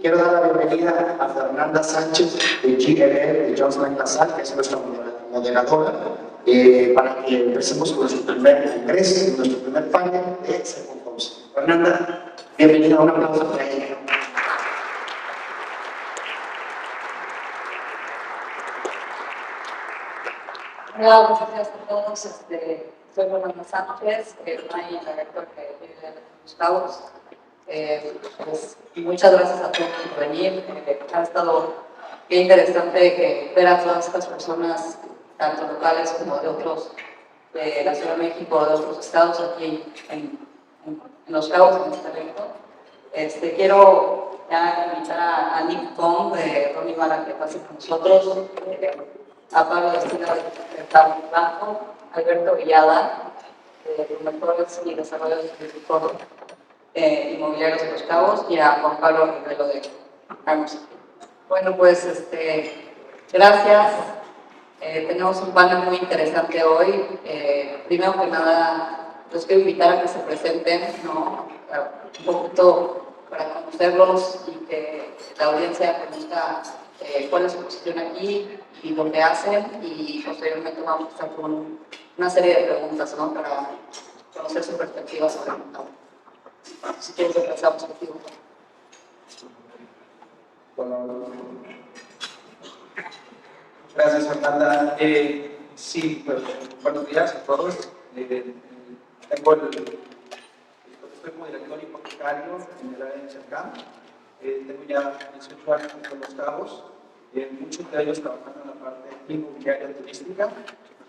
quiero dar la bienvenida a Fernanda Sánchez de GLL, de Johnson LaSalle, que es nuestra moderadora, para que empecemos con nuestro primer congreso, nuestro primer panel de Síguenos. Fernanda, bienvenida, un aplauso para ella. Hola, muchas gracias a todos. Soy Fernanda Sánchez, Managing Director de Los Cabos. Pues, muchas gracias a todos por venir. Ha estado bien interesante ver a todas estas personas, tanto locales como de otros, de la Ciudad de México, de otros estados, aquí en Los Cabos, en este evento. Quiero ya invitar a Nick Kong de Ronnie Mara que pase con nosotros. A Pablo de Blanco, Alberto Villada, promotores y desarrolladores de Inmobiliarios de Los Cabos, y a Juan Pablo Rivero de Carlos. Bueno, pues gracias. Tenemos un panel muy interesante hoy. Primero que nada, los quiero invitar a que se presenten, ¿no? Un poquito para conocerlos y que la audiencia conozca cuál es su posición aquí y lo que hacen, y posteriormente vamos a estar con una serie de preguntas, ¿no? Para conocer su perspectiva sobre el mercado. Si quieres, empezamos contigo. Bueno, gracias, Fernanda. Sí, pues, buenos días a todos. Estoy como director hipotecario en el área de Cercán. Tengo ya 18 años en Los Cabos, muchos de ellos trabajando en la parte inmobiliaria turística,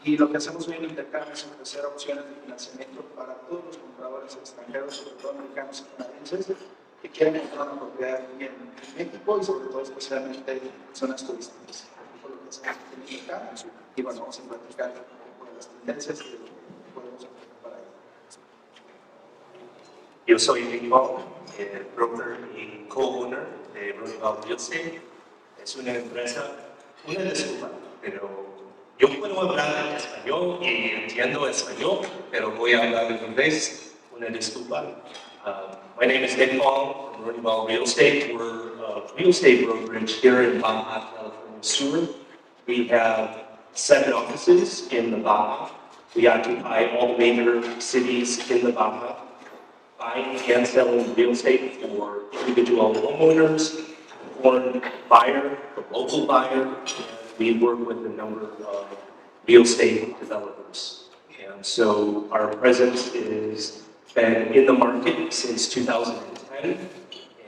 y lo que hacemos hoy en Intercambio es ofrecer opciones de financiamiento para todos los compradores extranjeros, sobre todo americanos y canadienses, que quieren comprar una propiedad aquí en México y sobre todo especialmente en zonas turísticas. Por lo que hacemos aquí en Intercambio, y bueno, vamos a platicar un poco de las tendencias y de lo que podemos hacer para ello. Yo soy Nick Kong, broker y co-owner de REBS. Es una empresa, una disculpa, pero yo puedo hablar en español y entiendo español, pero voy a hablar en inglés. Una disculpa. My name is Nick Kong from REBS Real Estate. We're a real estate brokerage here in Baja California Sur. We have 7 offices in the Baja. We occupy all the major cities in the Baja, buying and selling real estate for individual homeowners, foreign buyer, the local buyer, and we work with a number of real estate developers. And so our presence has been in the market since 2010,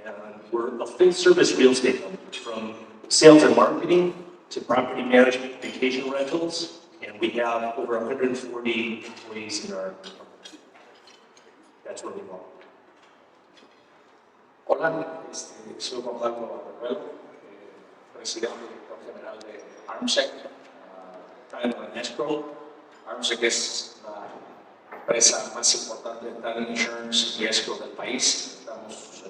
and we're a full-service real estate company, from sales and marketing to property management, vacation rentals, and we have over 140 employees in our company. That's where we go. Hola, soy Juan Pablo Rivero, presidente y director general de ARMSEC, Title and Escrow. ARMSEC es la empresa más importante de Title Insurance y Escrow del país. Estamos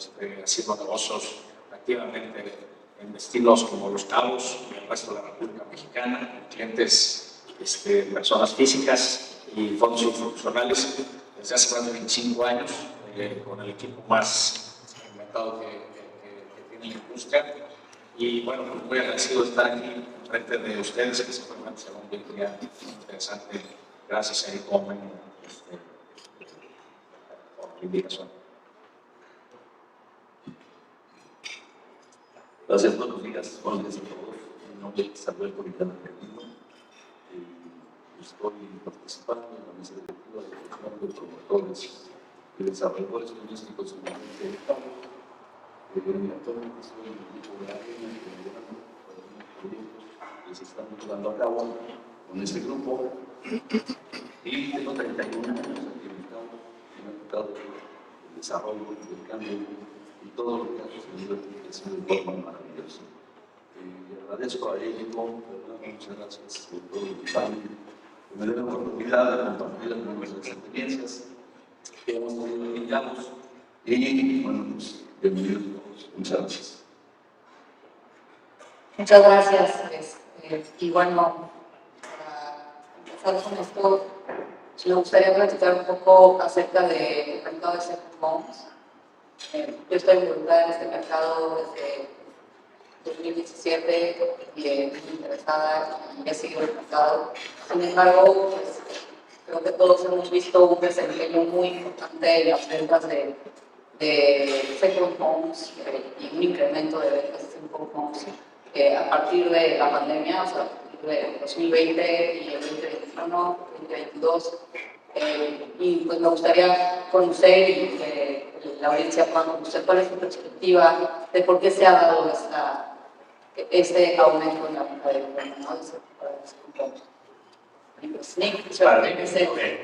haciendo negocios activamente en destinos como Los Cabos y el resto de la República Mexicana, clientes, personas físicas y fondos institucionales desde hace más de 25 años, con el equipo más experimentado que tiene la industria. Y bueno, pues muy agradecido de estar aquí frente de ustedes, que seguramente será un día interesante. Gracias a Eric Comen por la invitación. Gracias, buenos días. Buenos días a todos. Mi nombre es Alberto Villada. Estoy participando en la mesa directiva de la Asociación de Promotores y Desarrolladores Turísticos en el Estado. Actualmente estoy en el equipo de AREN, liderando algunos proyectos que se están llevando a cabo con este grupo. Y tengo 31 años aquí en el Estado, en el mercado del desarrollo, del cambio y todo lo que ha sucedido aquí, que ha sido de forma maravillosa. Le agradezco a Eric, muchas gracias por todo el panel, que me den la oportunidad de compartir algunas de las experiencias que hemos tenido en Cabos. Y bueno, pues bienvenidos todos. Muchas gracias. Muchas gracias. Y bueno, para empezar con esto, me gustaría platicar un poco acerca del mercado de second homes. Yo estoy involucrada en este mercado desde 2017 y muy interesada y he seguido el mercado. Sin embargo, pues, creo que todos hemos visto un desempeño muy importante en las ventas de second homes y un incremento de ventas de second homes a partir de la pandemia, o sea, a partir de 2020 y el 2021, 2022. Y pues me gustaría conocer y que la audiencia pueda conocer cuál es su perspectiva de por qué se ha dado este aumento en la venta de vivienda, ¿no? Okay.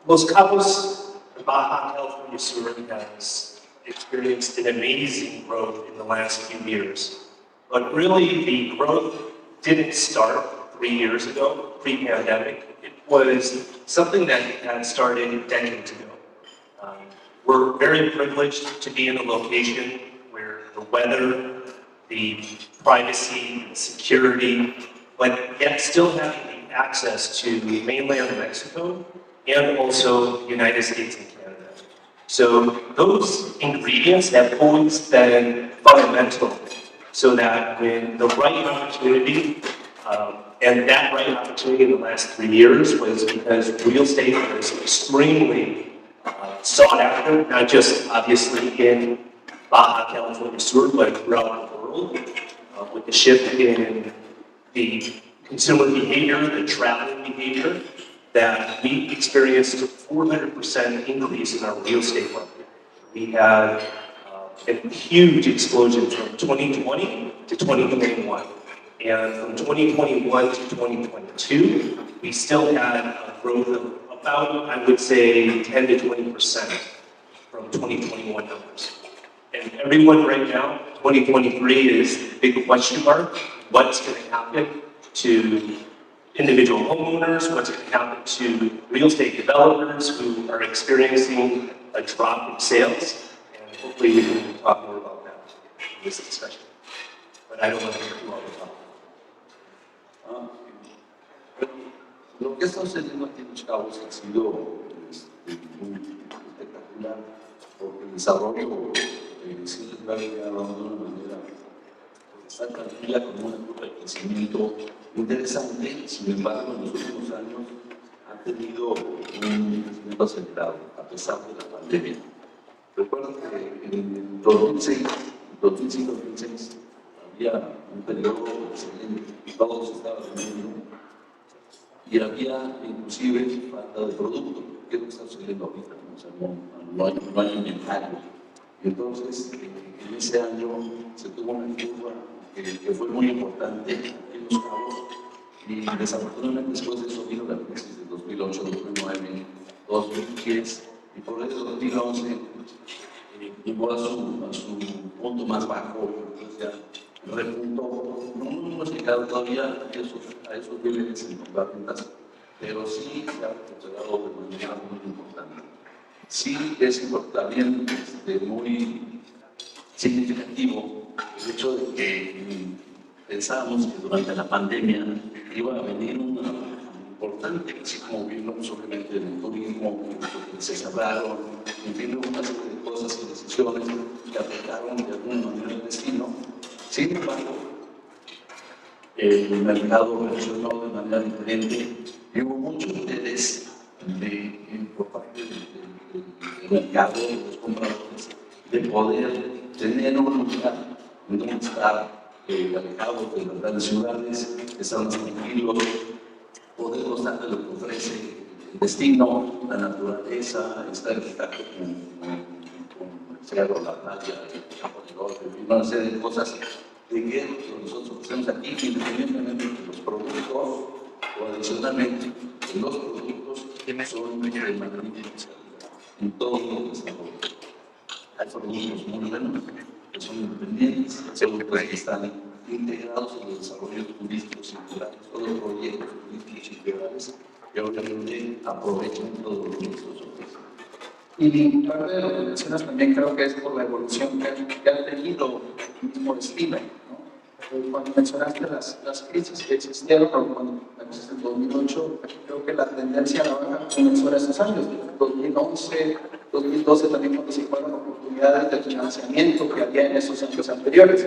Los Cabos, Baja California Sur has experienced an amazing growth in the last few years. But really, the growth didn't start 3 years ago, pre-pandemic. It was something that had started decades ago. We're very privileged to be in a location where the weather, the privacy, the security, but yet still having the access to mainland Mexico and also the United States and Canada. So those ingredients have always been fundamental so that when the right opportunity, and that right opportunity in the last 3 years was because real estate was extremely sought after, not just obviously in Baja California Sur, but throughout the world, with the shift in the consumer behavior, the traveling behavior, that we experienced a 400% increase in our real estate market. We had a huge explosion from 2020 to 2021. And from 2021 to 2022, we still had a growth of about, I would say, 10 to 20% from 2021 numbers. And everyone right now, 2023 is a big question mark. What's going to happen to individual homeowners? What's going to happen to real estate developers who are experiencing a drop in sales? And hopefully we can talk more about that in this discussion. But I don't want to hear too all the talk. Lo que está sucediendo aquí en Los Cabos ha sido muy espectacular, porque el desarrollo sí les va a llegar de una manera está tranquila, con una curva de crecimiento interesante. Sin embargo, en los últimos años han tenido un crecimiento acelerado, a pesar de la pandemia. Recuerdo que en 2005-2006 había un periodo excelente, todos estaban vendiendo y había inclusive falta de producto, que es lo que está sucediendo ahorita, ¿no? O sea, no hay inventario. Entonces, en ese año se tuvo una curva que fue muy importante aquí en Los Cabos y desafortunadamente después de eso vino la crisis de 2008, 2009, 2010 y por eso 2011 llegó a su punto más bajo, o sea, repuntó. No hemos llegado todavía a esos niveles en las ventas, pero sí se ha recuperado de manera muy importante. Sí es también muy significativo el hecho de que pensábamos que durante la pandemia iba a venir una importante, así como vino obviamente en el turismo, que se cerraron, en fin, una serie de cosas y decisiones que afectaron de alguna manera el destino. Sin embargo, el mercado reaccionó de manera diferente y hubo mucho interés por parte del mercado, de los compradores, de poder tener un lugar en donde estar alejados de las grandes ciudades, estar más tranquilos, poder gozar de lo que ofrece el destino, la naturaleza, estar en contacto con el cerro, la playa, el campo de golf, una serie de cosas de que nosotros hacemos aquí, independientemente de los productos o adicionalmente de los productos son de manera individual en todo el desarrollo. Hay productos muy buenos que son independientes, productos que están integrados en los desarrollos turísticos integrales, todos los proyectos turísticos integrales que obviamente aprovechan todos los nuestros ofrecen. Y parte de lo que mencionas también creo que es por la evolución que ha tenido el mismo destino, ¿no? Cuando mencionaste las crisis que existieron, o cuando en 2008, creo que la tendencia a la baja comenzó en esos años, 2011, 2012 también cuando se fueron oportunidades de financiamiento que había en esos años anteriores.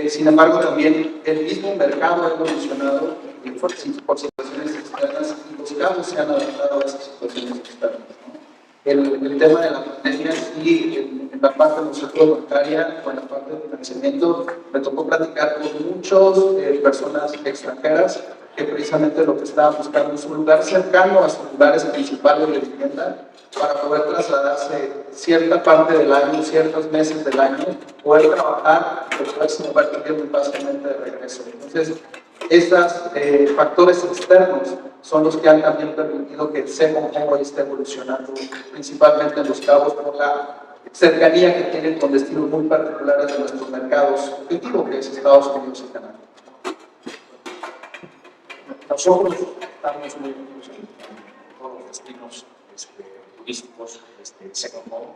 Sin embargo, también el mismo mercado ha evolucionado por situaciones externas y los cabos se han adaptado a esas situaciones externas, ¿no? El tema de la pandemia, sí, en la parte del sector bancaria o en la parte de financiamiento, me tocó platicar con muchas personas extranjeras que precisamente lo que estaban buscando es un lugar cercano a sus lugares principales de vivienda para poder trasladarse cierta parte del año, ciertos meses del año, poder trabajar y poderse mover también muy fácilmente de regreso. Entonces, estos factores externos son los que han también permitido que el Second Home esté evolucionando, principalmente en Los Cabos, por la cercanía que tienen con destinos muy particulares de nuestros mercados objetivo, que es Estados Unidos y Canadá. Nosotros estamos muy unidos en todos los destinos turísticos, Second Home.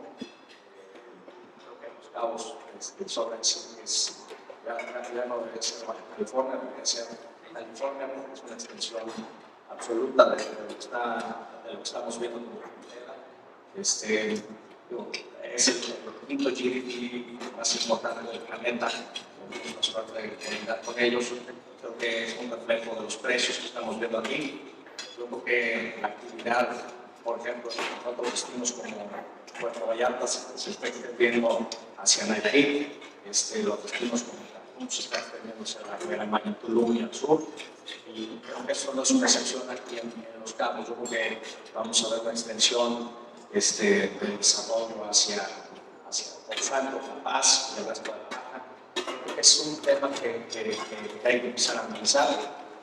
Creo que en Los Cabos sobra decir que ya no debe ser Baja California, debe ser California, porque es una extensión absoluta de lo que estamos viendo como frontera. Es el quinto GDP más importante del planeta. Tenemos la suerte de conectar con ellos. Creo que es un reflejo de los precios que estamos viendo aquí. Yo creo que la actividad, por ejemplo, en otros destinos como Puerto Vallarta se está extendiendo hacia Nayarit. Los destinos como Cancún se están extendiendo hacia la Ribera Maya, en Tulum y al sur. Y creo que eso no es una excepción aquí en Los Cabos. Yo creo que vamos a ver una extensión del desarrollo hacia Salto, La Paz y el resto de la Baja. Es un tema que hay que empezar a analizar.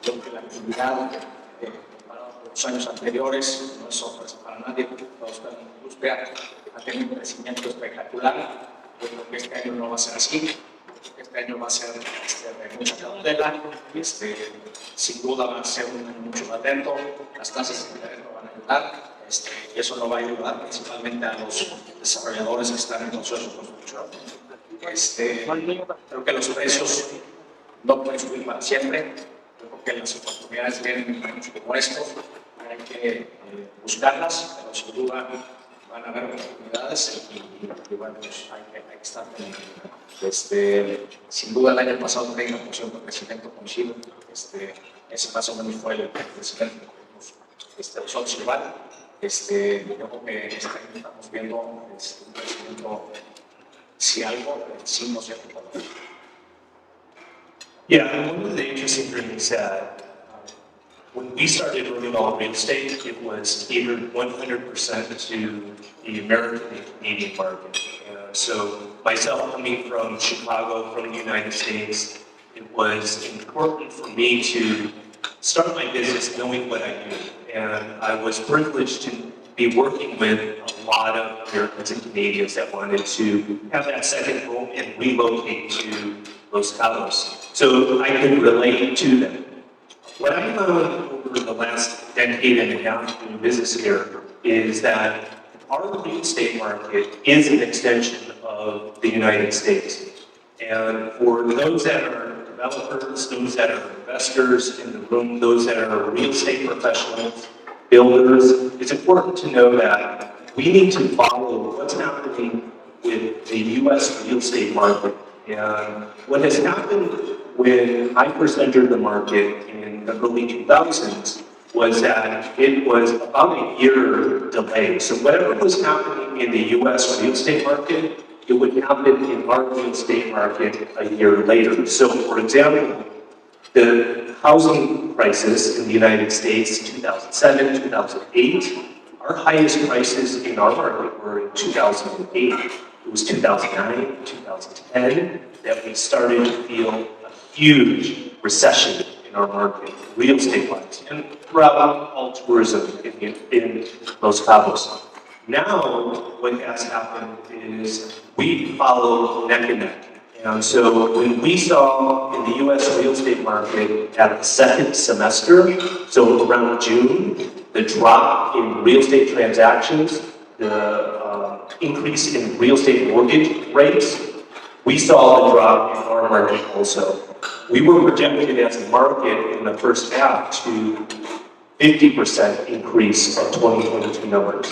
Creo que la actividad comparado con los años anteriores no es sorpresa para nadie, porque todos en la industria ha tenido un crecimiento espectacular. Yo creo que este año no va a ser así. Este año va a ser de mucha cautela, sin duda va a ser un año mucho más lento, las tasas de interés no van a ayudar, y eso no va a ayudar principalmente a los desarrolladores que están en proceso de construcción. Creo que los precios no pueden subir para siempre, creo que las oportunidades vienen en años como estos, hay que buscarlas, pero sin duda van a haber oportunidades y bueno, pues hay que estar pendientes. Sin duda el año pasado 30% de crecimiento con Chile, ese más o menos fue el crecimiento que tuvimos nosotros igual. Yo creo que este año estamos viendo un crecimiento, si algo, del 5%. Yeah, one of the interesting things that when we started learning all real estate, it was catered 100% to the American and Canadian market. So myself coming from Chicago, from the United States, it was important for me to start my business knowing what I do. And I was privileged to be working with a lot of Americans and Canadians that wanted to have that second home and relocate to Los Cabos. So I could relate to them. What I found over the last decade and a half doing business here is that our real estate market is an extension of the United States. And for those that are developers, those that are investors in the room, those that are real estate professionals, builders, it's important to know that we need to follow what's happening with the U.S. real estate market. And what has happened when I first entered the market in the early 2000s was that it was about a year delay. So whatever was happening in the U.S. real estate market, it would happen in our real estate market a year later. So for example, the housing crisis in the United States, 2007, 2008, our highest prices in our market were in 2008. It was 2009, 2010 that we started to feel a huge recession in our market, real estate-wise, and throughout all tourism in Los Cabos. Now, what has happened is we follow neck and neck. And so when we saw in the U.S. real estate market at the second semester, so around June, the drop in real estate transactions, the increase in real estate mortgage rates, we saw the drop in our market also. We were projected as a market in the first half to 50% increase of 2022 numbers.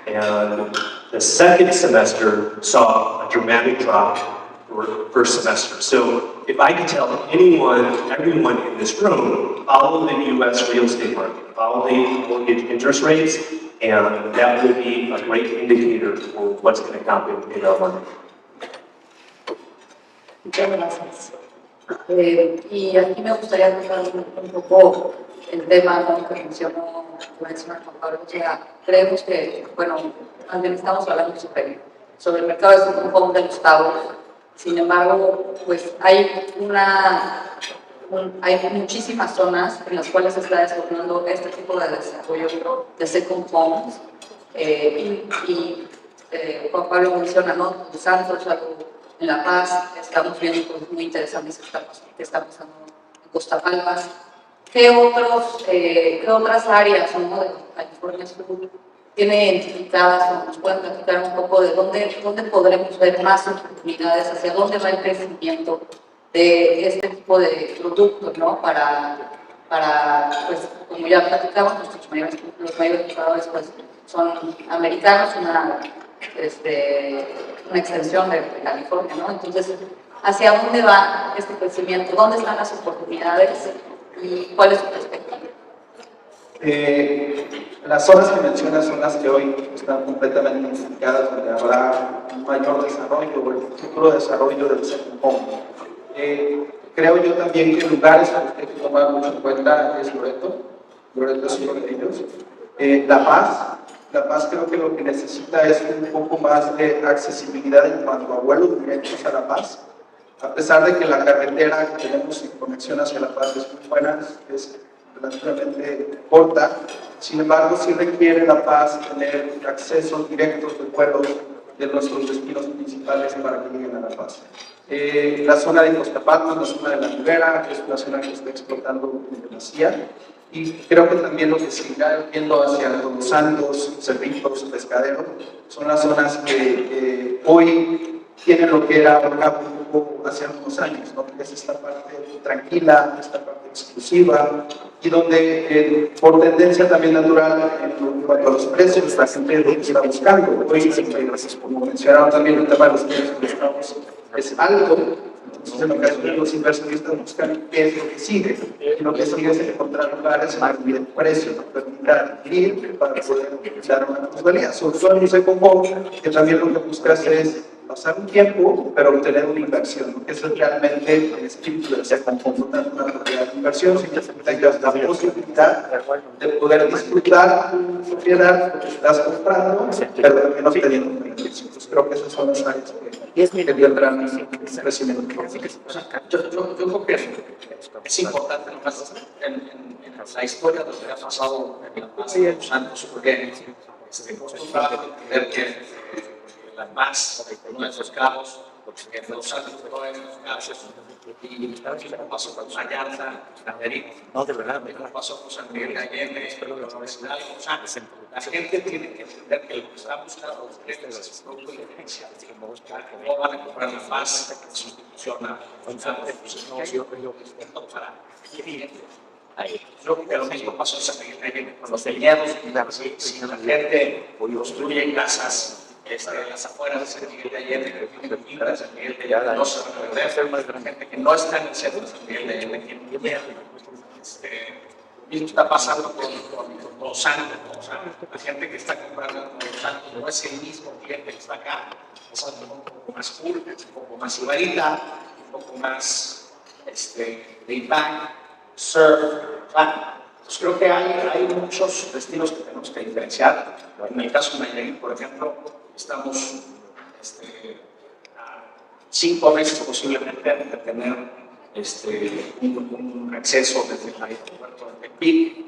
And The second semester saw a dramatic drop for first semester. So if I could tell anyone, everyone in this room, follow the US real estate market, follow the mortgage interest rates, and that would be a great indicator for what's going to happen in our market. Muchas gracias. Y aquí me gustaría tocar un poco el tema, ¿no?, que mencionó Juan Pablo. O sea, creemos que, bueno, también estamos hablando sobre el mercado de común de los cabos. Sin embargo, pues hay muchísimas zonas en las cuales se está desarrollando este tipo de desarrollo de second homes. Juan Pablo menciona, ¿no?, Los Santos, algo en La Paz, estamos viendo cosas muy interesantes que están pasando en Costa Palmas. ¿Qué otras áreas, ¿no?, de California Sur tiene identificadas o nos pueden platicar un poco de dónde podremos ver más oportunidades, hacia dónde va el crecimiento de este tipo de productos, ¿no? Para pues, como ya platicamos, los mayores compradores pues, son americanos, una extensión de California, ¿no? Entonces, ¿hacia dónde va este crecimiento? ¿Dónde están las oportunidades? ¿Y cuál es su perspectiva? Las zonas que mencionas son las que hoy están completamente identificadas, donde habrá un mayor desarrollo o el futuro desarrollo del second home. Creo yo también que lugares a los que hay que tomar mucho en cuenta es Loreto es uno de ellos. La Paz creo que lo que necesita es un poco más de accesibilidad en cuanto a vuelos directos a La Paz. A pesar de que la carretera que tenemos en conexión hacia La Paz es muy buena, es relativamente corta, sin embargo sí requiere La Paz tener accesos directos de vuelos de nuestros destinos principales para que lleguen a La Paz. La zona de Costa Palmas, la zona de La Ribera, es una zona que está explotando demasiado, y creo que también lo que se irá viendo hacia Los Santos, Cerritos, Pescaderos, son las zonas que hoy tienen lo que era un poco hace unos años, ¿no? Que es esta parte tranquila, esta parte exclusiva, y donde por tendencia natural en cuanto a los precios, la gente lo está buscando. Hoy, como mencionaron también, el tema de los precios de los cabos es alto, entonces en ocasiones los inversionistas buscan qué es lo que sigue, y lo que sigue es encontrar lugares a un precio que permita adquirir para poder dar una plusvalía. Sobre todo en un second home, que también lo que buscas es pasar un tiempo, pero obtener una inversión, ¿no? Que eso es realmente el espíritu del second home, no tanto una propiedad de inversión, sino que tengas la posibilidad de poder disfrutar tu propiedad que estás comprando, pero también obteniendo un beneficio. Pues creo que esas son las áreas que tendrán ese crecimiento. Yo creo que es importante en la historia de lo que ha pasado en La Paz y en Los Santos, porque costó trabajo entender que La Paz, nuestros cabos, en Los Santos, nuestros cabos, y lo pasó con Vallarta, Nayarit, lo pasó con San Miguel de Allende, la Universidad de Los Ángeles. La gente tiene que entender que lo que está buscando es su producto de diferencia. No van a comprar La Paz, sustitución a para clientes. Yo creo que lo mismo pasó en San Miguel de Allende con los viñedos. Si la gente construye casas las afueras de San Miguel de Allende, que tienen fibra de San Miguel de Allende, no se van a perder. Gente que no está en el centro de San Miguel de Allende, que no quiere. Lo mismo está pasando con Los Santos. La gente que está comprando con Los Santos no es el mismo cliente que está acá. Es un poco más cool, un poco más ibarita, un poco más laid back, surf, Entonces creo que hay muchos destinos que tenemos que diferenciar. En el caso de Nayarit, por ejemplo, estamos a 5 meses posiblemente de tener un acceso desde el aeropuerto de Tepic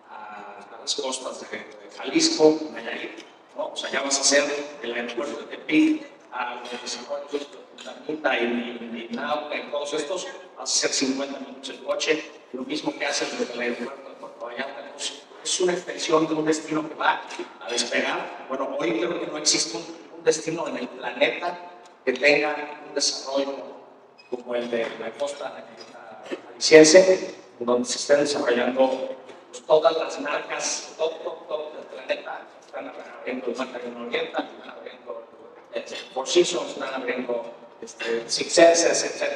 a las costas de Jalisco, Nayarit, ¿no? O sea, ya vas a hacer el aeropuerto de Tepic a los desarrollos de Punta y Nauca y todos estos, vas a hacer 50 minutos en coche, lo mismo que haces desde el aeropuerto de Puerto Vallarta. Es una extensión de un destino que va a despegar. Bueno, hoy creo que no existe un destino en el planeta que tenga un desarrollo como el de la costa jalisciense, donde se estén desarrollando pues, todas las marcas top del planeta. Están abriendo el mar Oriental, están abriendo Four Seasons, están abriendo Six Senses, etc.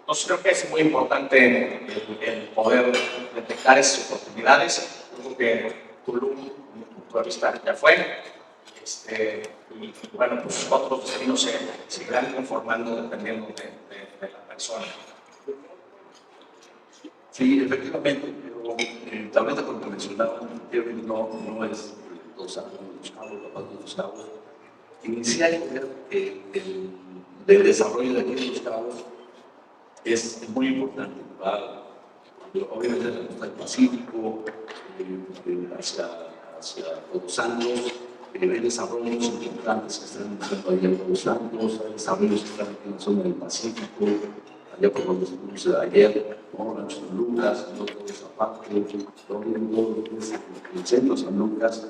Entonces creo que es muy importante el poder detectar esas oportunidades. Creo que Tulum, desde mi punto de vista, ya fue. Y bueno, pues otros destinos se seguirán conformando dependiendo de la persona. Sí, efectivamente, pero ahorita como mencionaban, no es Los Cabos, la paz de Los Cabos. Iniciar el desarrollo de aquí en Los Cabos es muy importante. Obviamente la costa del Pacífico, hacia Todos Santos, hay desarrollos importantes que están iniciando allá en Todos Santos, hay desarrollos que están aquí en la zona del Pacífico, allá por donde estuvimos ayer, ¿no? Rancho San Lucas, todo esa parte, todo lo que es el centro San Lucas,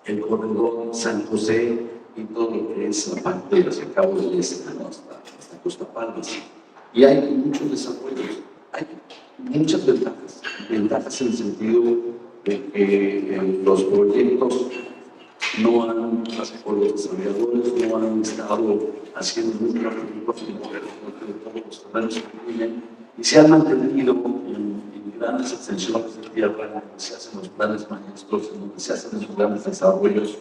el corredor San José y todo lo que es la parte hacia el Cabo del Este, ¿no? hasta Costa Palmas. Y hay muchos desarrollos, hay muchas ventajas en el sentido de que los proyectos no han, o los desarrolladores no han estado haciendo un trabajo de todos los terrenos que tienen y se han mantenido en grandes extensiones de tierra en donde se hacen los planes maestros, en donde se hacen esos grandes desarrollos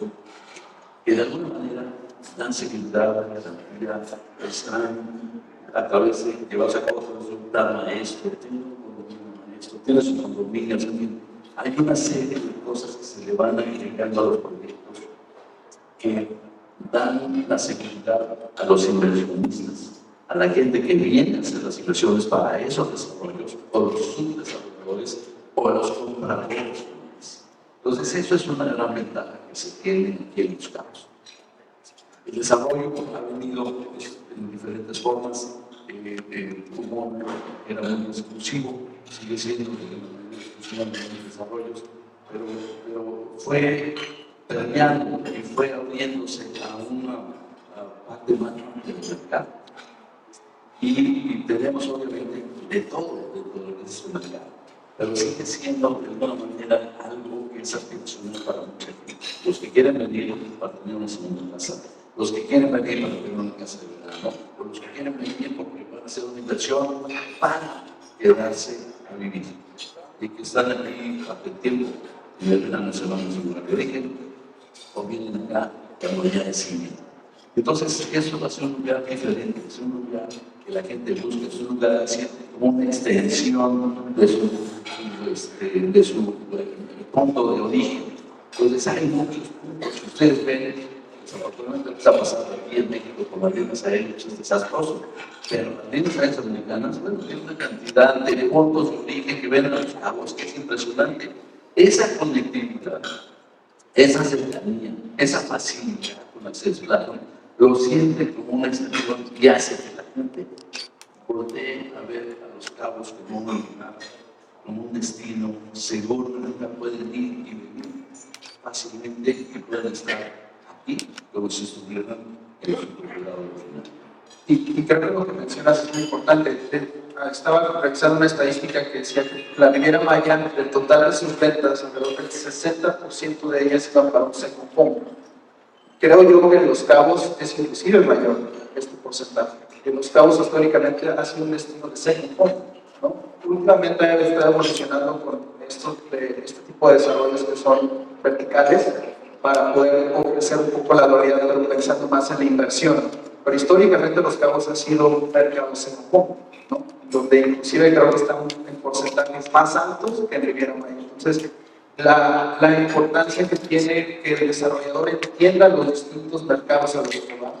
que de alguna manera dan seguridad, garantía, están a través de llevarse a cabo de un plan maestro, tiene un condominio maestro, tiene sus condominios, en fin. Hay una serie de cosas que se le van agregando a los proyectos que dan la seguridad a los inversionistas, a la gente que viene a hacer las inversiones para esos desarrollos, o los subdesarrolladores, o a los compradores. Entonces, eso es una gran ventaja que se tiene aquí en Los Cabos. El desarrollo ha venido en diferentes formas. Como era muy exclusivo, sigue siendo de desarrollos, pero fue permeando y fue abriéndose a una parte más amplia del mercado. Y tenemos obviamente de todo dentro de ese mercado, pero sigue siendo de alguna manera algo que es aspiracional para mucha gente. Los que quieren venir para tener una segunda casa, los que quieren venir para tener una casa de verano, o los que quieren venir porque van a hacer una inversión para quedarse a vivir y que están aquí para el tiempo. En el verano se van a su lugar de origen o vienen acá cuando ya es civil. Entonces, eso va a ser un lugar diferente, es un lugar que la gente busca, es un lugar que siente como una extensión de su punto de origen. Entonces, hay muchos puntos que ustedes ven, desafortunadamente lo que está pasando aquí en México con las líneas aéreas es desastroso, pero las líneas aéreas americanas, bueno, tienen una cantidad de puntos de origen que ven a Los Cabos que es impresionante. Esa conectividad, esa cercanía, esa facilidad con acceso al agua, lo siente como una extensión y hace que la gente voltee a ver a Los Cabos como un lugar, como un destino seguro, nunca pueden ir y venir fácilmente y pueden estar aquí como si estuvieran en su propiedad original. Y creo que lo que mencionas es muy importante. Estaba revisando una estadística que decía que la Riviera Maya, del total de sus ventas, alrededor del 60% de ellas iban para un second home. Creo yo que en Los Cabos es inclusive mayor este porcentaje. En Los Cabos históricamente ha sido un destino de second home, ¿no? Últimamente ha estado evolucionando con este tipo de desarrollos que son verticales para poder ofrecer un poco la dualidad, pero pensando más en la inversión. Pero históricamente Los Cabos ha sido un mercado second home, ¿no? Donde inclusive creo que están en porcentajes más altos que en Riviera Maya. Entonces, la importancia que tiene que el desarrollador entienda los distintos mercados a los que va.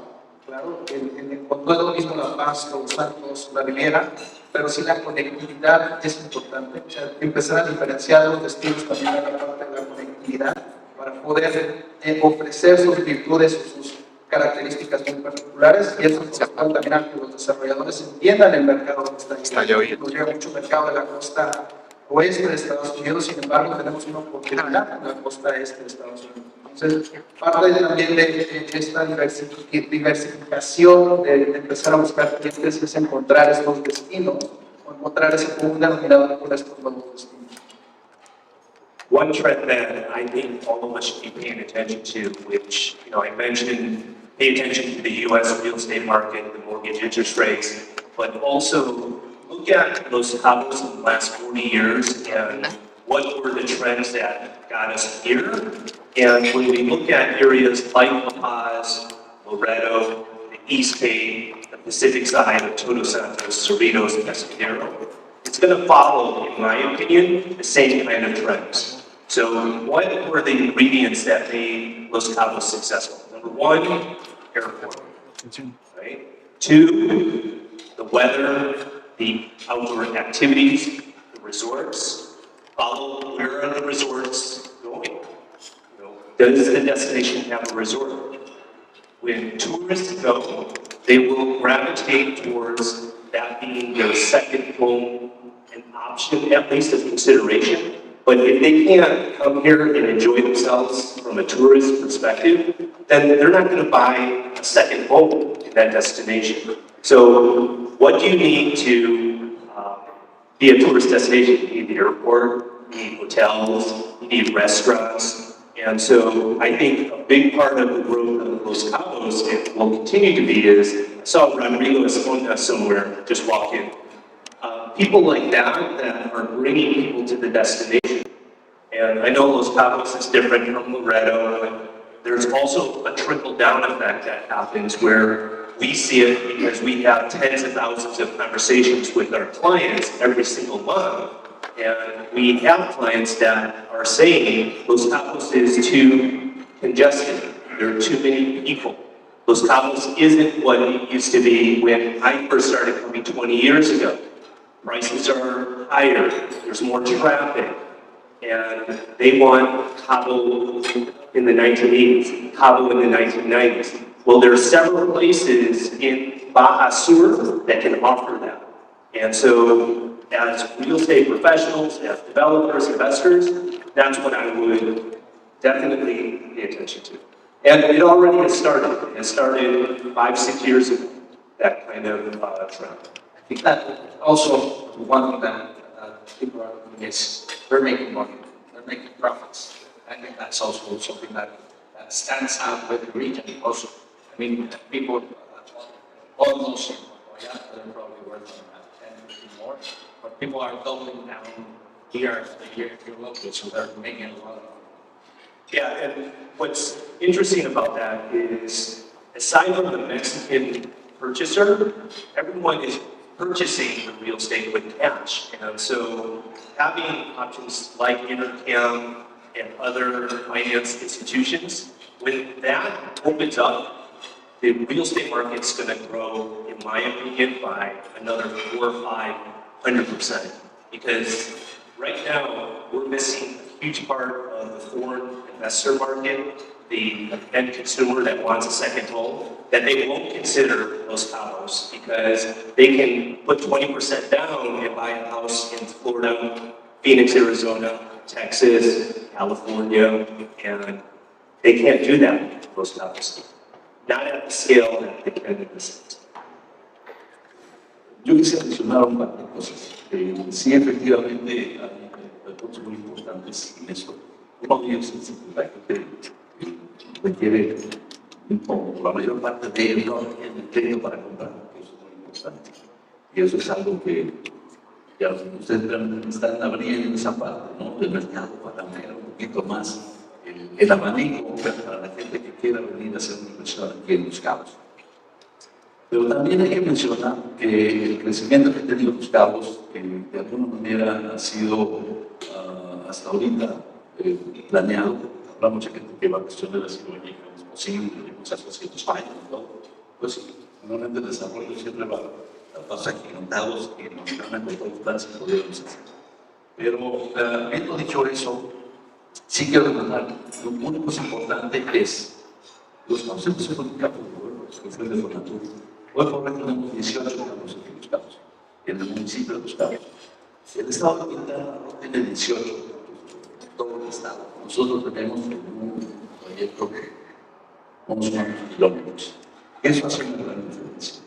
Claro, no es lo mismo La Paz, Los Santos, la Riviera, pero sí la conectividad es importante. O sea, empezar a diferenciar los destinos también a la parte de la conectividad para poder ofrecer sus virtudes o sus características muy particulares, y eso nos ayuda también a que los desarrolladores entiendan el mercado que está ahí. Nos llega mucho mercado de la costa oeste de Estados Unidos, sin embargo tenemos una oportunidad en la costa este de Estados Unidos. Entonces, parte también de esta diversificación, de empezar a buscar clientes, es encontrar estos destinos, o encontrar ese común denominador con estos nuevos destinos. One trend that I think all of us should be paying attention to, which, I mentioned, pay attention to the U.S. real estate market, the mortgage interest rates, but also look at Los Cabos in the last 40 years and what were the trends that got us here. And when we look at areas like La Paz, Loreto, the East Cape, the Pacific side of Todos Santos, Cerritos, and Pescadero, it's going to follow, in my opinion, the same kind of trends. So what were the ingredients that made Los Cabos successful? Number one, airport, right? Two, the weather, the outdoor activities, the resorts. Follow, where are the resorts going? Does the destination have a resort? When tourists go, they will gravitate towards that being their second home, an option, at least as consideration. But if they can't come here and enjoy themselves from a tourist perspective, then they're not going to buy a second home in that destination. So what do you need to be a tourist destination? You need the airport, you need hotels, you need restaurants. And so I think a big part of the growth of Los Cabos, and will continue to be, is I saw Rodrigo Esponda somewhere just walk in. People like that are bringing people to the destination. And I know Los Cabos is different from Loreto, but there's also a trickle-down effect that happens where we see it because we have tens of thousands of conversations with our clients every single month. And we have clients that are saying Los Cabos is too congested. There are too many people. Los Cabos isn't what it used to be when I first started coming 20 years ago. Prices are higher, there's more traffic, and they want Cabo in the 1980s, Cabo in the 1990s. Well, there are several places in Baja Sur that can offer that. And so, as real estate professionals, as developers, investors, that's what I would definitely pay attention to. And it already has started. It has started 5-6 years ago, that kind of trend. I think that also one thing that people are doing is they're making money, they're making profits. I think that's also something that stands out with the region. Also, I mean, people almost, they're probably worth 10, 15 more, but people are doubling down here locally, so they're making a lot of money. Yeah, and what's interesting about that is, aside from the Mexican purchaser, everyone is purchasing the real estate with cash. And so having options like Intercam and other finance institutions, when that opens up, the real estate market's going to grow, in my opinion, by another 400% or 500%. Because right now, we're missing a huge part of the foreign investor market, the end consumer that wants a second home, that they won't consider Los Cabos because they can put 20% down and buy a house in Florida, Phoenix, Arizona, Texas, California, and they can't do that in Los Cabos. Not at the scale that they can in the States. Yo quisiera mencionar un par de cosas. Sí, efectivamente, hay puntos muy importantes en eso. Uno de ellos es la gente requiere, como la mayor parte de ellos, no requiere el crédito para comprar, que eso es muy importante. Y eso es algo que ya ustedes están abriendo esa parte, ¿no? Del mercado para ampliar un poquito más el abanico para la gente que quiera venir a hacer una inversión aquí en Los Cabos. Pero también hay que mencionar que el crecimiento que ha tenido Los Cabos, de alguna manera ha sido hasta ahorita planeado. Habrá mucha gente que va a cuestionar si lo llega, es posible, hay muchas cosas que nos fallan y todo. Pues sí, normalmente el desarrollo siempre va a pasar agigantados y nos van a encontrar los planes que podríamos hacer. Pero, habiendo dicho eso, sí quiero recordar, lo único que es importante es, Los Cabos siempre se comunican por pueblos, que fue de Fonatur. Hoy por hoy tenemos 18 cabos aquí en Los Cabos, en el municipio de Los Cabos. El estado de Quintana Roo tiene 18 cabos, todo el estado. Nosotros tenemos un proyecto de unos cuantos kilómetros. Eso hace una gran diferencia.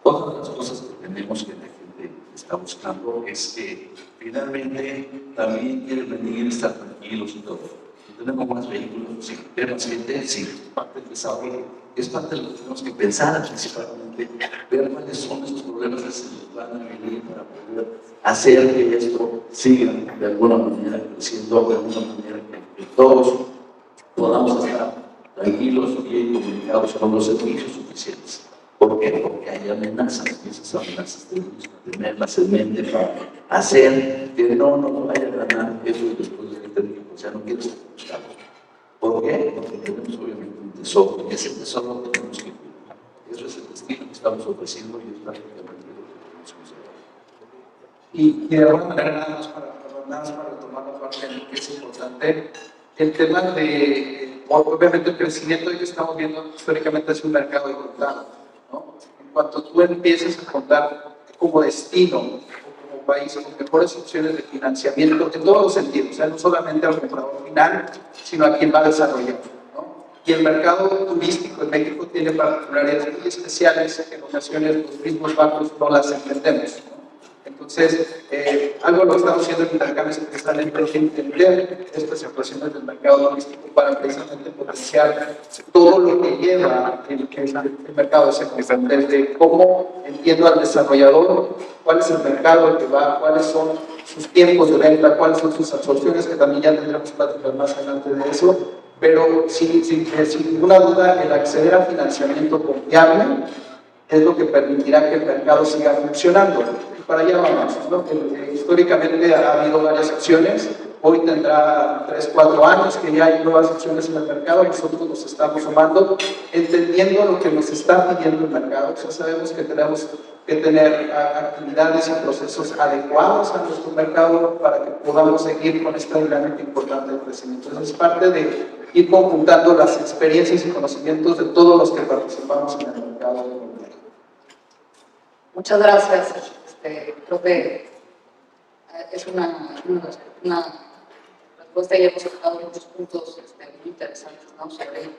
Todas las cosas que tenemos que la gente está está buscando es que finalmente también quieren venir, estar tranquilos y todo. Si tenemos más vehículos, si tenemos gente, sí, es parte del desarrollo, es parte de lo que tenemos que pensar principalmente, ver cuáles son esos problemas que se nos van a venir para poder hacer que esto siga de alguna manera creciendo, de alguna manera que todos podamos estar tranquilos y comunicados con los servicios suficientes. ¿Por qué? Porque hay amenazas, y esas amenazas tenemos que tenerlas en mente para hacer que no nos vaya a ganar eso después de 20 años. O sea, no quiero estar buscando. ¿Por qué? Porque tenemos obviamente un tesoro, y ese tesoro lo tenemos que cuidar. Eso es el destino que estamos ofreciendo y es prácticamente lo que tenemos que hacer. Y de alguna manera, nada más para retomar la parte que es importante, el tema de, obviamente, el crecimiento que estamos viendo históricamente es un mercado de contado, ¿no? En cuanto tú empieces a contar como destino o como país con mejores opciones de financiamiento en todos los sentidos, o sea, no solamente al comprador final, sino a quien va a desarrollar, ¿no? Y el mercado turístico en México tiene particularidades muy especiales que en ocasiones los mismos bancos no las entendemos, ¿no? Entonces, algo lo estamos haciendo en intercambios precisamente entender estas situaciones del mercado turístico para precisamente potenciar todo lo que lleva el mercado de sector, desde cómo entiendo al desarrollador, cuál es el mercado al que va, cuáles son sus tiempos de venta, cuáles son sus absorciones, que también ya tendremos que platicar más adelante de eso, pero sin ninguna duda el acceder a financiamiento confiable es lo que permitirá que el mercado siga funcionando. Y para allá vamos, ¿no? Históricamente ha habido varias opciones, hoy tendrá 3, 4 años que ya hay nuevas opciones en el mercado, nosotros nos estamos sumando, entendiendo lo que nos está pidiendo el mercado. Ya sabemos que tenemos que tener actividades y procesos adecuados a nuestro mercado para que podamos seguir con esta dinámica importante de crecimiento. Entonces es parte de ir conjuntando las experiencias y conocimientos de todos los que participamos en el mercado. Muchas gracias. Creo que es una respuesta y hemos tocado muchos puntos muy interesantes, ¿no? Sobre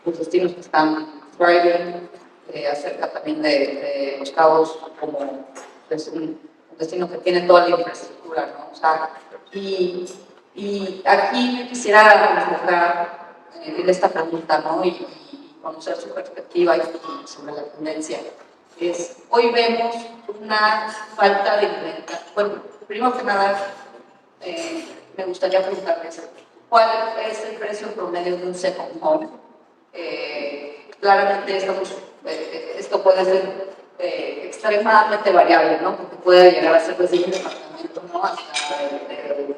los destinos que están thriving, acerca también de Los Cabos como pues, un destino que tiene toda la infraestructura, ¿no? O sea, y aquí me quisiera enfocar en esta pregunta, ¿no? Y conocer su perspectiva sobre la tendencia. Hoy vemos una falta de inventario. Bueno, primero que nada, me gustaría preguntarles, ¿cuál es el precio promedio de un second home? Claramente esto puede ser extremadamente variable, ¿no? Porque puede llegar a ser desde un departamento, ¿no? Hasta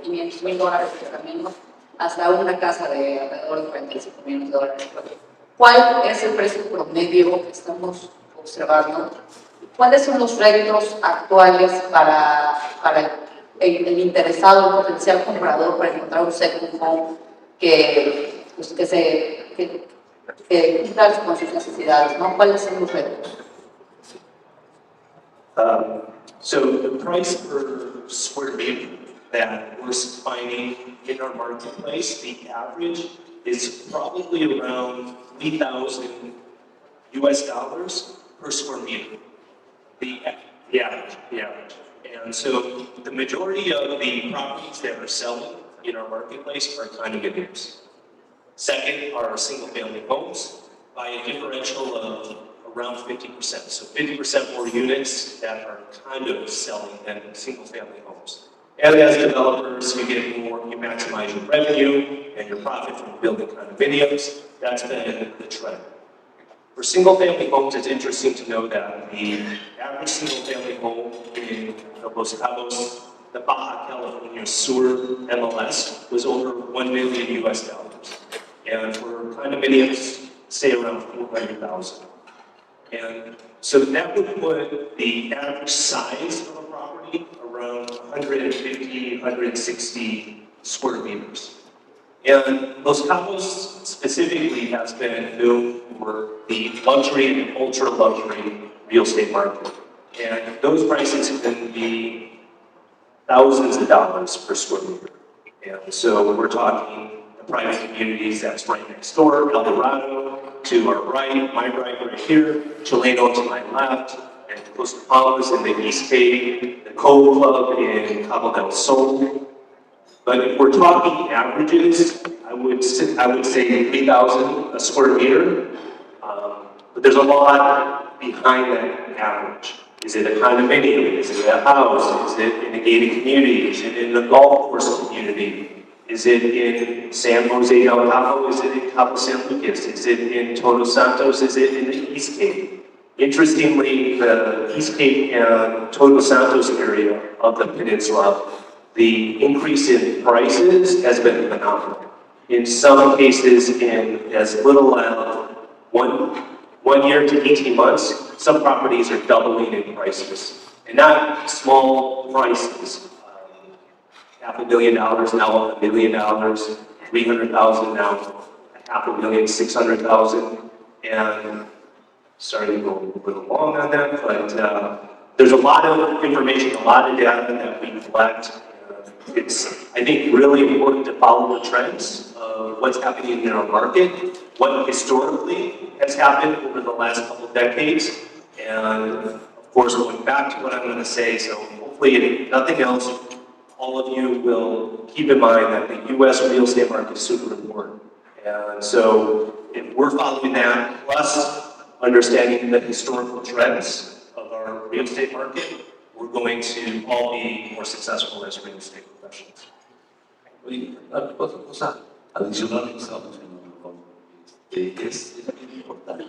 $500,000 también, ¿no? Hasta una casa de alrededor de $45 millones. ¿Cuál es el precio promedio que estamos observando? ¿Cuáles son los retos actuales para el interesado, el potencial comprador, para encontrar un second home que cumpla con sus necesidades, ¿no? ¿Cuáles son los retos? So the price per square meter that we're finding in our marketplace, the average is probably around $3,000 per square meter. The average. And so the majority of the properties that are selling in our marketplace are condominiums. Second are single-family homes by a differential of around 50%. So 50% more units that are condos selling than single-family homes. And as developers, you get more, you maximize your revenue and your profit from building condominiums. That's been the trend. For single-family homes, it's interesting to know that the average single-family home in Los Cabos, the Baja California Sur MLS, was over $1 million. And for condominiums, say around 400,000. And so that would put the average size of a property around 150, 160 square meters. And Los Cabos specifically has been known for the luxury and ultra-luxury real estate market. And those prices can be thousands of dollars per square meter. And so we're talking the private communities that's right next door, El Dorado to our right, my right here, Chileno to my left, and Costa Palmas in the East Cape, the Cove Club in Cabo del Sol. But if we're talking averages, I would say 3,000 a square meter. But there's a lot behind that average. Is it a condominium? Is it a house? Is it in a gated community? Is it in a golf course community? Is it in San Jose del Cabo? Is it in Cabo San Lucas? Is it in Todos Santos? Is it in the East Cape? Interestingly, the East Cape and Todos Santos area of the peninsula, the increase in prices has been phenomenal. In some cases, in as little as one year to 18 months, some properties are doubling in prices. And not small prices. $500,000 now $1 million, 300,000 now $500,000, 600,000. And sorry to go a little long on that, but there's a lot of information, a lot of data that we collect. It's, I think, really important to follow the trends of what's happening in our market, what historically has happened over the last couple of decades, and of course, going back to what I'm going to say, so hopefully, if nothing else, all of you will keep in mind that the U.S. real estate market is super important. And so, if we're following that, plus understanding the historical trends of our real estate market, we're going to all be more successful as real estate professionals. Oye, otra cosa adicional que estaba mencionando, es bien importante,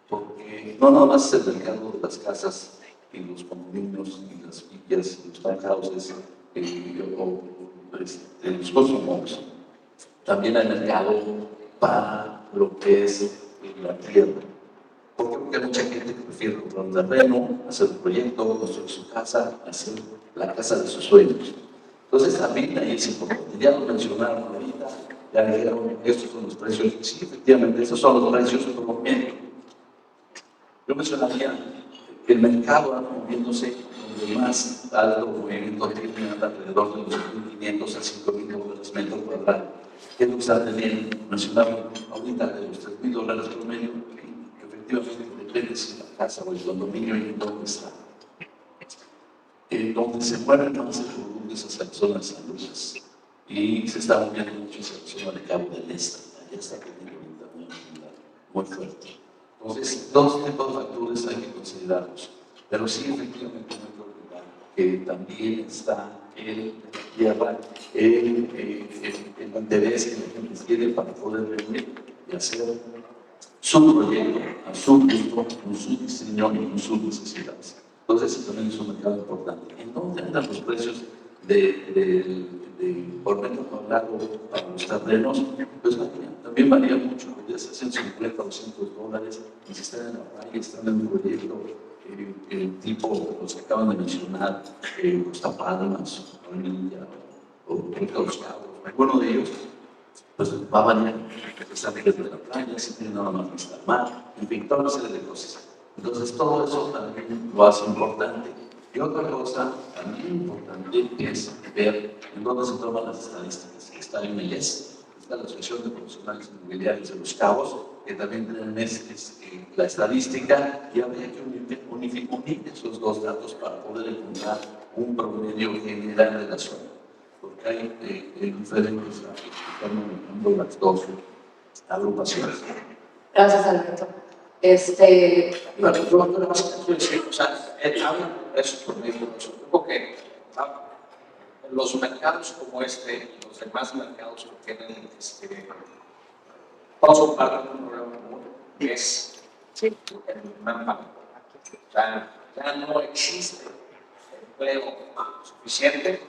porque no nada más el mercado de las casas y los condominios y las villas y los townhouses o los cosmos, también hay mercado para lo que es la tierra. Porque hay mucha gente que prefiere comprar un terreno, hacer un proyecto, construir su casa, hacer la casa de sus sueños. Entonces también ahí es importante. Ya lo mencionaron ahorita, ya dijeron, estos son los precios. Sí, efectivamente, estos son los precios promedio. Yo mencionaría que el mercado anda moviéndose donde más alto movimiento tiene alrededor de los $2,500 a $5,000 metro cuadrado. ¿Qué es lo que está teniendo? Mencionaron ahorita de los $3,000 promedio. Efectivamente, depende si la casa o el condominio y en dónde está. Donde se mueven más el volumen de esas zonas saludas y se está moviendo mucho esa zona de Cabo del Este. Allá está teniendo una actividad muy fuerte. Entonces, dos tipos de factores hay que considerarlos. Pero sí, efectivamente, no hay que olvidar que también está el tierra, el interés que la gente tiene para poder venir y hacer su proyecto a su gusto, con su diseño y con sus necesidades. Entonces, eso también es un mercado importante. ¿En dónde andan los precios por metro cuadrado para los terrenos? Pues también varía mucho, ya sea $150 o $200, y si están en la playa, están en un proyecto tipo los que acaban de mencionar, Costa Palmas, Orilla o Los Cabos, alguno de ellos, pues va a variar, porque están desde la playa, si tienen nada más vista al mar, en fin, toda una serie de cosas. Entonces, todo eso también lo hace importante. Y otra cosa también importante es ver en dónde se toman las estadísticas. Está en IES, está la Asociación de Profesionales Inmobiliarios de Los Cabos, que también tienen la estadística, y habría que unir esos dos datos para poder encontrar un promedio general de la zona. Porque hay diferentes están manejando las dos agrupaciones. Gracias, Alberto. Bueno, yo nada más quiero decir, o sea, hablan de eso por medio de eso. Creo que los mercados como este y los demás mercados que tienen, todos son parte de un programa común, que es el mercado. O sea, ya no existe empleo suficiente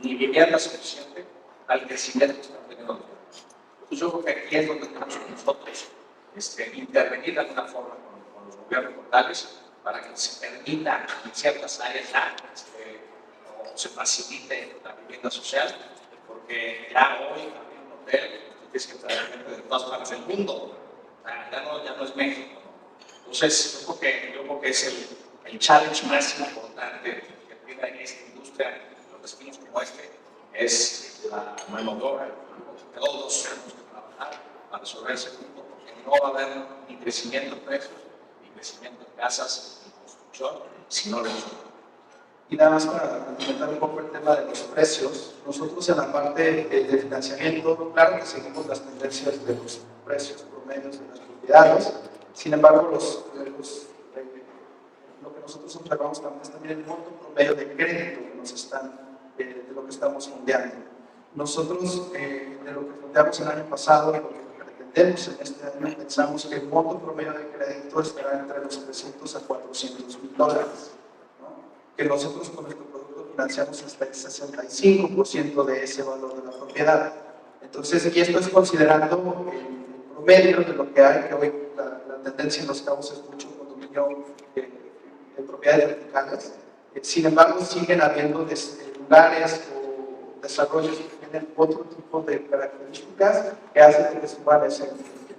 ni vivienda suficiente al crecimiento que están teniendo los mercados. Pues yo creo que aquí es donde tenemos que nosotros intervenir de alguna forma con los gobiernos locales para que se permita en ciertas áreas ya o se facilite la vivienda social, porque ya hoy abrir un hotel tienes que traer gente de todas partes del mundo, ya no es México, ¿no? Entonces yo creo que es el challenge más importante que tiene esta industria, los destinos como este, es la mano de obra. Todos tenemos que trabajar para resolver ese punto, porque no va a haber ni crecimiento de precios ni crecimiento de casas y construcción si no lo son. Y nada más para complementar un poco el tema de los precios, nosotros en la parte de financiamiento, claro que seguimos las tendencias de los precios promedios de las propiedades, sin embargo, lo que nosotros observamos también el monto promedio de crédito que nos están, de lo que estamos fondeando. Nosotros, de lo que fondeamos el año pasado y lo que pretendemos en este año, pensamos que el monto promedio de crédito estará entre los 300 a 400 mil dólares. Que nosotros con nuestro producto financiamos hasta el 65% de ese valor de la propiedad. Entonces, y esto es considerando el promedio de lo que hay, que hoy la tendencia en Los Cabos es mucho condominio de propiedades verticales. Sin embargo, siguen habiendo lugares o desarrollos que tienen otro tipo de características que hacen que suban ese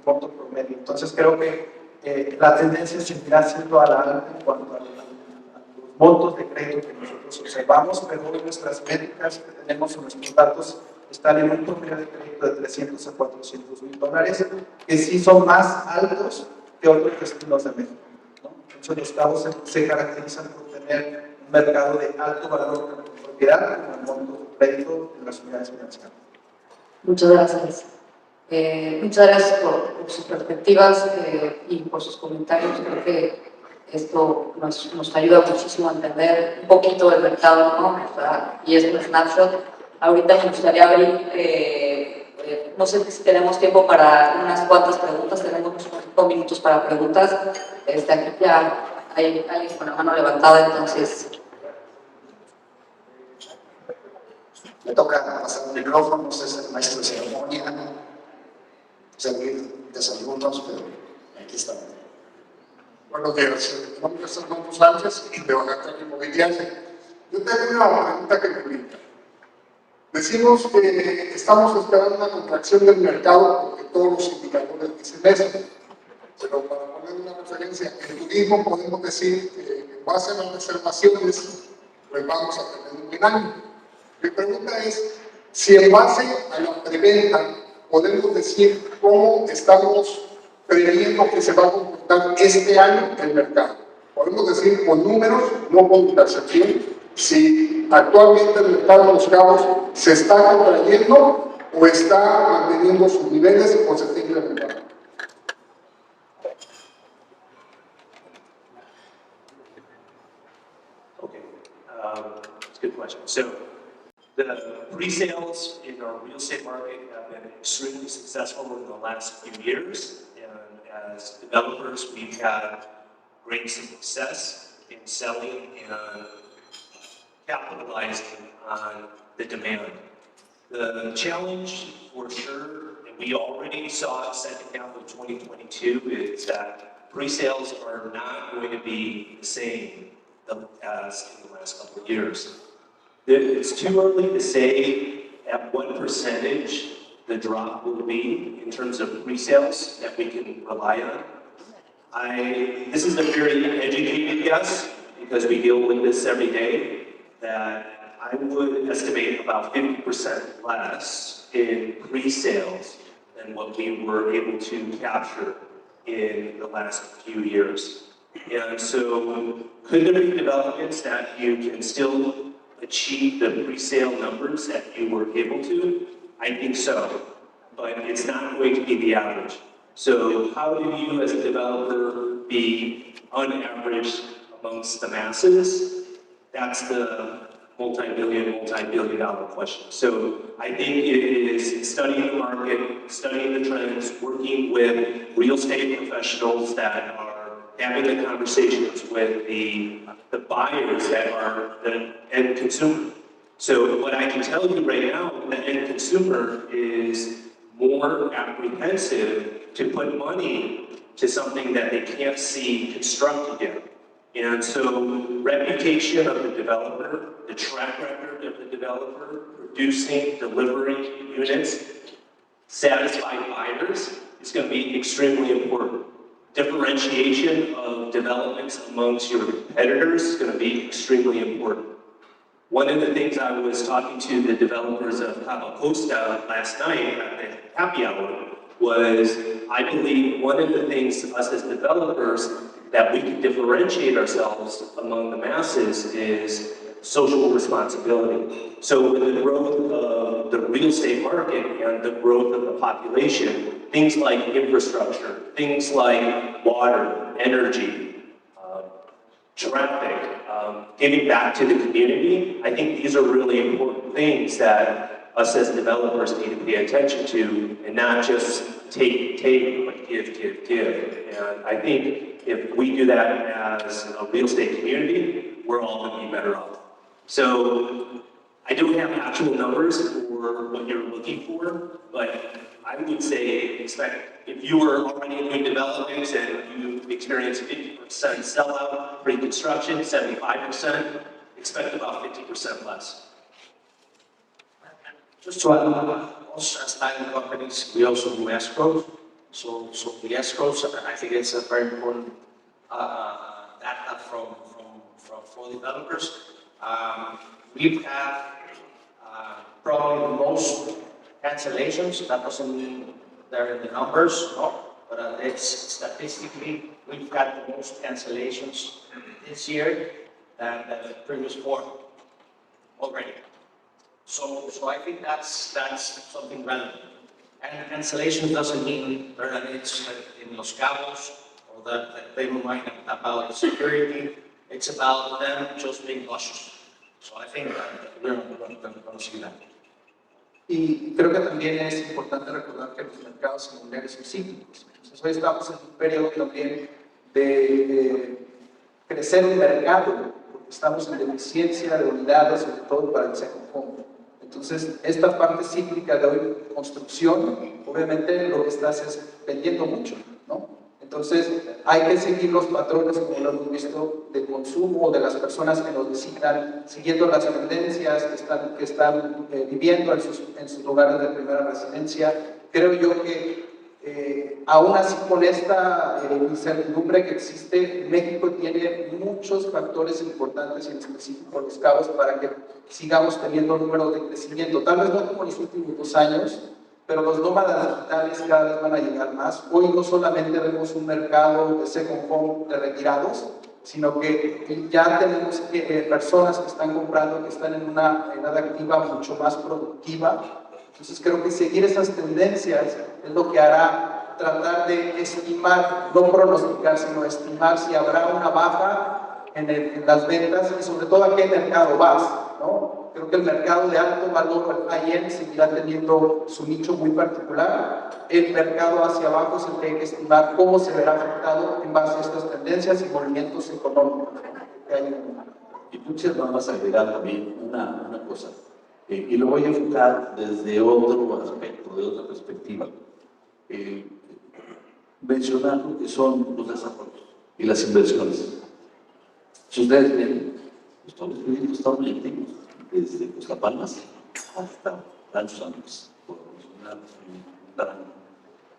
monto promedio. Entonces, creo que la tendencia seguirá siendo a la alta en cuanto a los montos de crédito que nosotros observamos, pero hoy nuestras métricas que tenemos en nuestros datos están en un promedio de crédito de 300 a 400 mil dólares, que sí son más altos que otros destinos de México, ¿no? Entonces, Los Cabos se caracterizan por tener un mercado de alto valor de propiedad como el monto de crédito en las unidades financieras. Muchas gracias. Muchas gracias por sus perspectivas y por sus comentarios. Creo que esto nos ayuda muchísimo a entender un poquito del mercado, ¿no? O sea, y es un snapshot. Ahorita me gustaría abrir, no sé si tenemos tiempo para unas cuantas preguntas, tenemos unos 5 minutos para preguntas. Aquí ya hay alguien con la mano levantada, entonces... Me toca pasar el micrófono, usted es el maestro de ceremonia, servir desayunos, pero aquí estamos. Buenos días, mi nombre es Armando Sánchez, de Inmobiliare. Yo tengo una pregunta que me brinda. Decimos que estamos esperando una contracción del mercado porque todos los indicadores dicen eso. Pero para poner una referencia, en turismo podemos decir que en base a las reservaciones, pues vamos a tener un buen año. Mi pregunta es, si en base a la preventa podemos decir cómo estamos previendo que se va a comportar este año el mercado. Podemos decir con números, no con percepción, si actualmente el mercado de Los Cabos se está contrayendo o está manteniendo sus niveles o se está incrementando. Okay, that's a good question. So, the pre-sales in our real estate market have been extremely successful in the last few years. And as developers, we've had great success in selling and capitalizing on the demand. The challenge, for sure, and we already saw it second half of 2022, is that pre-sales are not going to be the same as in the last couple of years. It's too early to say at what percentage the drop will be in terms of pre-sales that we can rely on. This is a very educated guess because we deal with this every day, that I would estimate about 50% less in pre-sales than what we were able to capture in the last few years. And so, could there be developments that you can still achieve the pre-sale numbers that you were able to? I think so, but it's not going to be the average. So how do you as a developer be unaveraged amongst the masses? That's the multi-billion dollar question. So I think it is studying the market, studying the trends, working with real estate professionals that are having the conversations with the buyers that are the end consumer. So what I can tell you right now, the end consumer is more apprehensive to put money to something that they can't see constructed yet. And so reputation of the developer, the track record of the developer, producing, delivering units, satisfied buyers is going to be extremely important. Differentiation of developments amongst your competitors is going to be extremely important. One of the things I was talking to the developers of Cabo Costa last night at the happy hour was, I believe one of the things us as developers that we can differentiate ourselves among the masses is social responsibility. So with the growth of the real estate market and the growth of the population, things like infrastructure, things like water, energy, traffic, giving back to the community, I think these are really important things that us as developers need to pay attention to and not just take, but give. And I think if we do that as a real estate community, we're all going to be better off. So I don't have actual numbers for what you're looking for, but I would say expect, if you were already doing development and you experienced 50% sellout, pre-construction, 75%, expect about 50% less. Just to add, us as title companies, we also do escrows. So the escrows, I think it's a very important data for developers. We've had probably the most cancellations. That doesn't mean they're in the numbers, no, but it's statistically, we've got the most cancellations this year than the previous 4 already. So I think that's something relevant. And cancellation doesn't mean that it's in Los Cabos or that they don't mind about security. It's about them just being cautious. So I think we're going to see that. Y creo que también es importante recordar que los mercados inmobiliarios son cíclicos. Entonces hoy estamos en un periodo también de crecer el mercado, porque estamos en deficiencia de unidades, sobre todo para el second home. Entonces, esta parte cíclica de hoy, construcción, obviamente lo que estás es vendiendo mucho, ¿no? Entonces, hay que seguir los patrones, como lo hemos visto, de consumo de las personas que nos visitan, siguiendo las tendencias que están viviendo en sus lugares de primera residencia. Creo yo que aún así con esta incertidumbre que existe, México tiene muchos factores importantes y en específico Los Cabos para que sigamos teniendo números de crecimiento, tal vez no como en los últimos 2 años, pero los nómadas digitales cada vez van a llegar más. Hoy no solamente vemos un mercado de second home de retirados, sino que ya tenemos personas que están comprando, que están en una edad activa mucho más productiva. Entonces creo que seguir esas tendencias es lo que hará tratar de estimar, no pronosticar, sino estimar si habrá una baja en las ventas y sobre todo a qué mercado vas, ¿no? Creo que el mercado de alto valor, el high-end, seguirá teniendo su nicho muy particular. El mercado hacia abajo es el que hay que estimar cómo se verá afectado en base a estas tendencias y movimientos económicos que hay en el mundo. Y muchas vamos a agregar también una cosa, y lo voy a enfocar desde otro aspecto, de otra perspectiva. Mencionar lo que son los desarrollos y las inversiones. Si ustedes ven, todos los proyectos están muy activos, desde Costa Palmas hasta Ranchos Andes, por mencionar darán.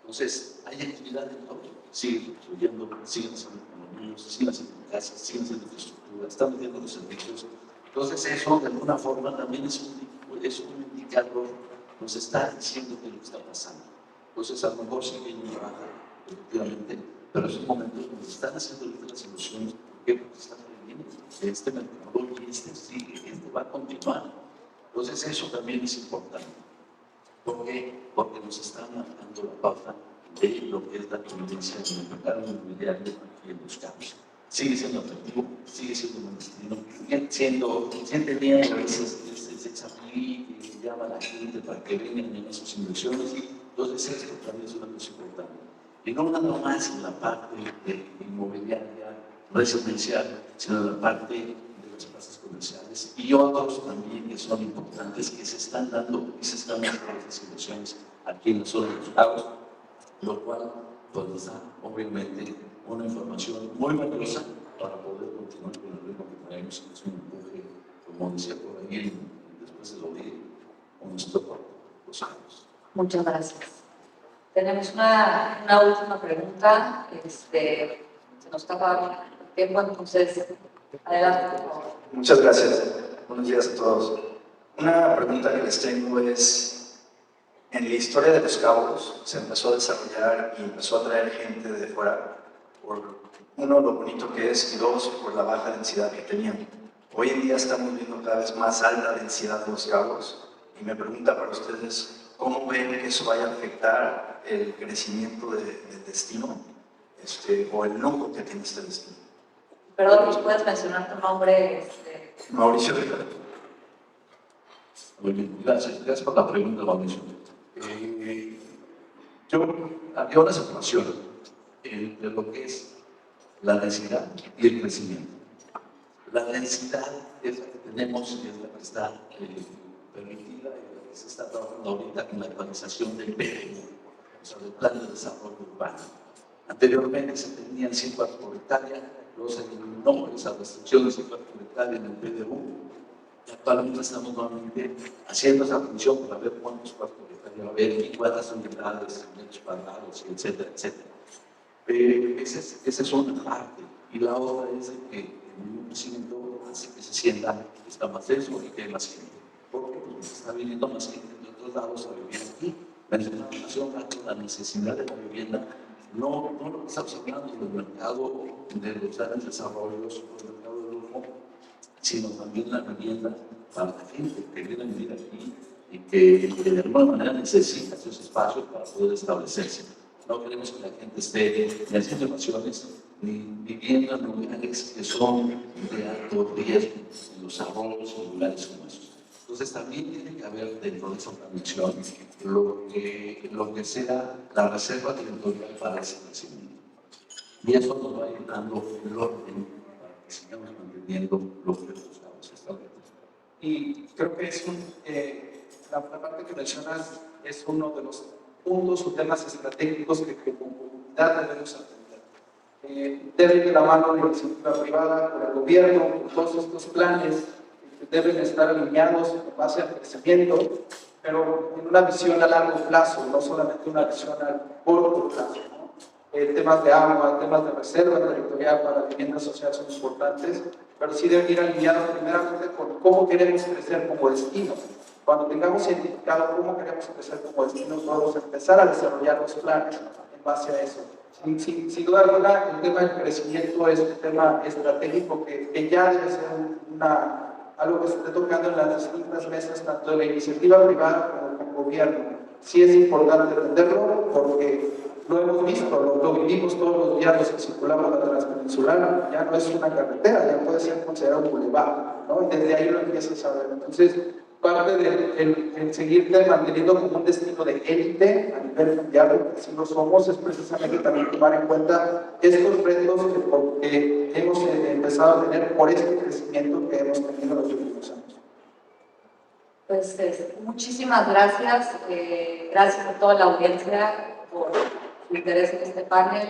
Entonces, hay actividad en todo, siguen construyendo, siguen haciendo economías, siguen haciendo casas, siguen haciendo infraestructura, están metiendo los servicios. Entonces, eso de alguna forma también es un indicador, nos está diciendo qué es lo que está pasando. Entonces, a lo mejor sí que hay una baja, efectivamente, pero es un momento donde están haciendo las soluciones. ¿Por qué? Porque están aprendiendo de este mercado y este sigue, este va a continuar. Entonces, eso también es importante. ¿Por qué? Porque nos están marcando la pauta de lo que es la tendencia en el mercado inmobiliario aquí en Los Cabos. Sigue siendo atractivo, sigue siendo un destino, sigue teniendo ese examen que llama a la gente para que vengan en sus inversiones. Entonces, esto también es una cosa importante. Y no nada más en la parte inmobiliaria, residencial, sino en la parte de las plazas comerciales y otros también que son importantes, que se están dando y se están dando esas inversiones aquí en la zona de Los Cabos, lo cual pues, nos da obviamente una información muy valiosa para poder continuar con el ritmo que traemos, que es un empuje, como decía por ahí, después de lo de nuestro Los Cabos. Muchas gracias. Tenemos una última pregunta. Se nos está acabando el tiempo, entonces, adelante, por favor. Muchas gracias. Buenos días a todos. Una pregunta que les tengo es, en la historia de Los Cabos se empezó a desarrollar y empezó a traer gente de fuera por uno, lo bonito que es, y dos, por la baja densidad que tenían. Hoy en día estamos viendo cada vez más alta densidad en Los Cabos, y me pregunta para ustedes, ¿cómo ven que eso vaya a afectar el crecimiento del destino o el lujo que tiene este destino? Perdón, ¿nos puedes mencionar tu nombre? Mauricio Ricardo. Muy bien, gracias por la pregunta, Mauricio. Yo había una separación entre lo que es la densidad y el crecimiento. La densidad es la que tenemos y es la que está permitida y la que se está trabajando ahorita en la actualización del PDU, o sea, del Plan de Desarrollo Urbano. Anteriormente se tenían 100 cuadros por hectárea, luego se eliminó esa restricción de 100 cuadros por hectárea en el PDU. Y actualmente estamos nuevamente haciendo esa función para ver cuántos cuadros por hectárea va a haber y cuántas unidades, metros cuadrados, etcétera, etcétera. Esa es una parte. Y la otra es que el crecimiento hace que se sienta que está más denso y que hay más gente. Porque pues, está viniendo más gente de otros lados a vivir aquí. Mencionaba hace un rato la necesidad de la vivienda. No lo que estamos hablando del mercado de los grandes desarrollos, del mercado de lujo, sino también la vivienda para la gente que viene a vivir aquí y que de alguna manera necesita esos espacios para poder establecerse. No queremos que la gente esté ni haciendo invasiones ni viviendo en lugares que son de alto riesgo, en los arroyos, en lugares como esos. Entonces también tiene que haber dentro de esa planeación lo que sea la reserva territorial para ese crecimiento. Y eso nos va a ir dando el orden para que sigamos manteniendo los resultados establecidos. Y creo que es la parte que mencionas es uno de los puntos o temas estratégicos que como comunidad debemos atender. Debe ir de la mano de la iniciativa privada, con el gobierno, con todos estos planes que deben estar alineados en base al crecimiento, pero en una visión a largo plazo, no solamente una visión a corto plazo, ¿no? Temas de agua, temas de reserva territorial para la vivienda social son importantes, pero sí deben ir alineados primeramente con cómo queremos crecer como destino. Cuando tengamos identificado cómo queremos crecer como destino, podemos empezar a desarrollar los planes en base a eso. Sin duda alguna, el tema del crecimiento es un tema estratégico que ya debe ser algo que se esté tocando en las distintas mesas, tanto de la iniciativa privada como del gobierno. Sí es importante entenderlo porque lo hemos visto, lo vivimos todos los días los que circulamos la transpeninsular, ya no es una carretera, ya puede ser considerado un bulevar, ¿no? Y desde ahí lo empiezas a ver. Entonces, parte de seguirte manteniendo como un destino de élite a nivel mundial, porque si lo somos, es precisamente también tomar en cuenta estos retos que hemos empezado a tener por este crecimiento que hemos tenido en los últimos años. Pues muchísimas gracias, gracias a toda la audiencia por su interés en este panel,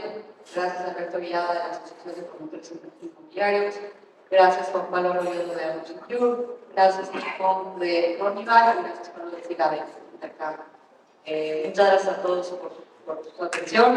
gracias a Alberto Villada de la Asociación de Promotores Inmobiliarios, gracias Juan Pablo Rollero de Arroyo, gracias Juan de Ronibal y gracias Pablo de Síguenos. Muchas gracias a todos por su atención.